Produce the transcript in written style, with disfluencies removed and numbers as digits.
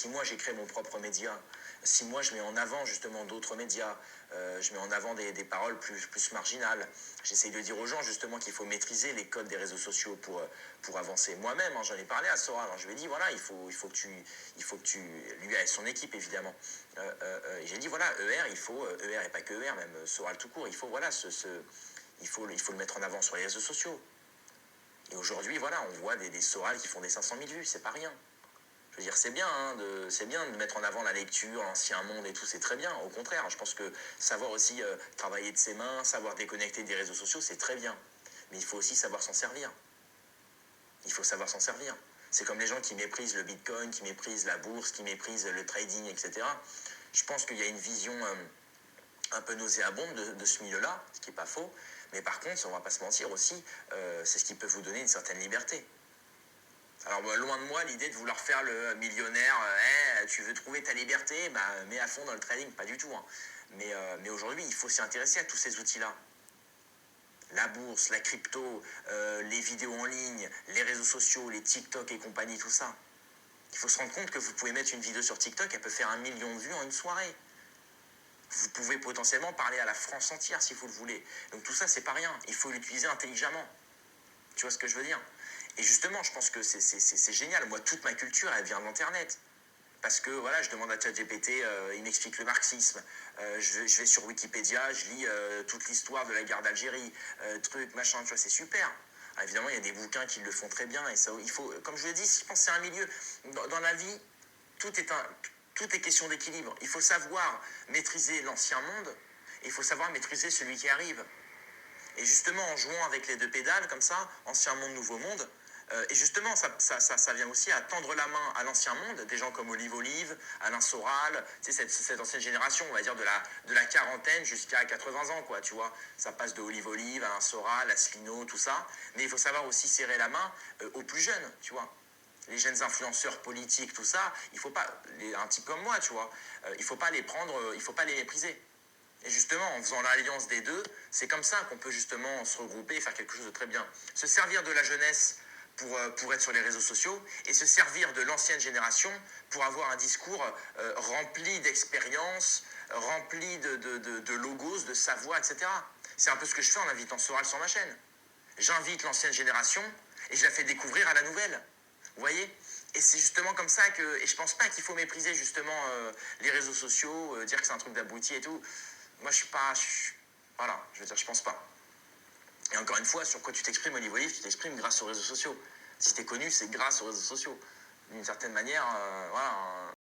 Si moi j'ai créé mon propre média, si moi je mets en avant justement d'autres médias, je mets en avant des paroles plus marginales, j'essaye de dire aux gens justement qu'il faut maîtriser les codes des réseaux sociaux pour avancer. Moi-même, hein, j'en ai parlé à Sora, alors je lui ai dit voilà, il faut que tu, lui et son équipe évidemment, et j'ai dit voilà, ER, il faut, ER et pas que ER, même Sora tout court, il faut voilà, il faut le mettre en avant sur les réseaux sociaux. Et aujourd'hui, voilà, on voit des Soral qui font des 500 000 vues, c'est pas rien. Je veux dire, c'est bien, hein, c'est bien de mettre en avant la lecture, l'ancien monde et tout, c'est très bien. Au contraire, je pense que savoir aussi travailler de ses mains, savoir déconnecter des réseaux sociaux, c'est très bien. Mais il faut aussi savoir s'en servir. Il faut savoir s'en servir. C'est comme les gens qui méprisent le bitcoin, qui méprisent la bourse, qui méprisent le trading, etc. Je pense qu'il y a une vision un peu nauséabonde de ce milieu-là, ce qui n'est pas faux. Mais par contre, on ne va pas se mentir aussi, c'est ce qui peut vous donner une certaine liberté. Alors loin de moi l'idée de vouloir faire le millionnaire, tu veux trouver ta liberté, bah, mets à fond dans le trading, pas du tout. Hein. Mais aujourd'hui, il faut s'y intéresser à tous ces outils-là. La bourse, la crypto, les vidéos en ligne, les réseaux sociaux, les TikTok et compagnie, tout ça. Il faut se rendre compte que vous pouvez mettre une vidéo sur TikTok, elle peut faire 1 million de vues en une soirée. Vous pouvez potentiellement parler à la France entière si vous le voulez. Donc tout ça, c'est pas rien. Il faut l'utiliser intelligemment. Tu vois ce que je veux dire? Et justement, je pense que c'est génial. Moi, toute ma culture, elle vient d'Internet. Parce que voilà, je demande à ChatGPT, il m'explique le marxisme. Je vais sur Wikipédia, je lis toute l'histoire de la guerre d'Algérie, truc, machin, tu vois, c'est super. Alors, évidemment, il y a des bouquins qui le font très bien. Et ça, il faut, comme je l'ai dit, je pense que c'est un milieu. Dans la vie, tout est, tout est question d'équilibre. Il faut savoir maîtriser l'ancien monde et il faut savoir maîtriser celui qui arrive. Et justement, en jouant avec les deux pédales, comme ça, ancien monde, nouveau monde, et justement, ça vient aussi à tendre la main à l'ancien monde, des gens comme Olive Olive, Alain Soral, tu sais, cette ancienne génération, on va dire de la quarantaine jusqu'à 80 ans, quoi, tu vois. Ça passe de Olive Olive, Alain Soral, Asselineau, tout ça. Mais il faut savoir aussi serrer la main aux plus jeunes, tu vois. Les jeunes influenceurs politiques, tout ça, il faut pas, un type comme moi, tu vois, il faut pas les prendre, il faut pas les mépriser. Et justement, en faisant l'alliance des deux, c'est comme ça qu'on peut justement se regrouper et faire quelque chose de très bien. Se servir de la jeunesse pour être sur les réseaux sociaux et se servir de l'ancienne génération pour avoir un discours rempli d'expérience, rempli de logos, de savoir, etc. C'est un peu ce que je fais en invitant Soral sur ma chaîne. J'invite l'ancienne génération et je la fais découvrir à la nouvelle. Vous voyez? Et c'est justement comme ça que... Et je pense pas qu'il faut mépriser justement les réseaux sociaux, dire que c'est un truc d'abruti et tout. Moi, je suis pas... voilà, je veux dire, je pense pas. Et encore une fois, sur quoi tu t'exprimes, Olive Olive, tu t'exprimes grâce aux réseaux sociaux. Si t'es connu, c'est grâce aux réseaux sociaux. D'une certaine manière, voilà,